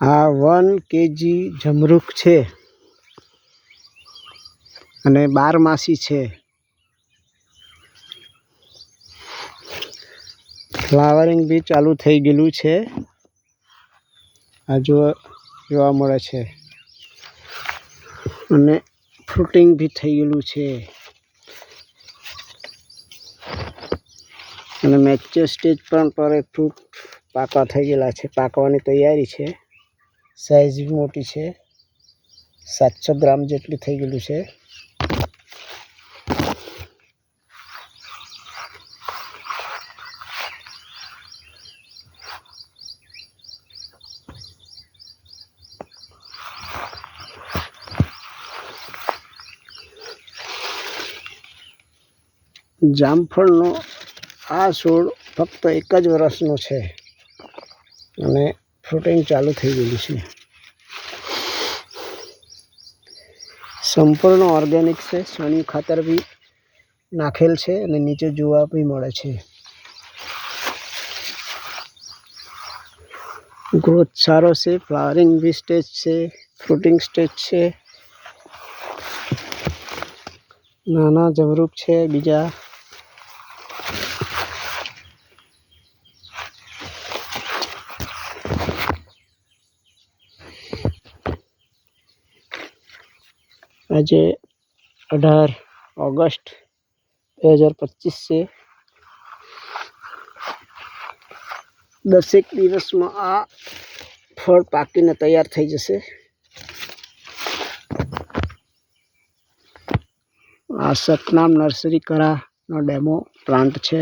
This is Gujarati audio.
આ 1 kg જમરૂખ છે અને 12 છે. ફ્લાવરિંગ બી ચાલુ થઈ ગયેલું છે. આ જોવા મળે છે અને ફ્રૂટિંગ બી થઈ ગયેલું છે અને મેચ્યોર સ્ટેજ પર ફ્રૂટ પાકવા થઈ ગયેલા છે. પાકવાની તૈયારી છે. સાઈઝ બી મોટી છે. 700 ગ્રામ જેટલી થઈ ગયેલું છે. જામફળનો આ છોડ ફક્ત 1 જ વર્ષનો છે અને ફ્રૂટિંગ ચાલુ થઈ ગયેલું છે. સંપૂર્ણ ઓર્ગેનિક છે. છાણિયું ખાતર બી નાખેલ છે અને નીચે જોવા બી મળે છે. ગ્રોથ સારો છે. ફ્લાવરિંગ બી સ્ટેજ છે. ફ્રૂટિંગ સ્ટેજ છે. નાના જમરૂખ છે બીજા. આજે 18 ઓગસ્ટ 2025 છે. 10 દિવસમાં આ ફળ પાકીને તૈયાર થઈ જશે. આ સતનામ નર્સરી કરાનો ડેમો પ્લાન્ટ છે.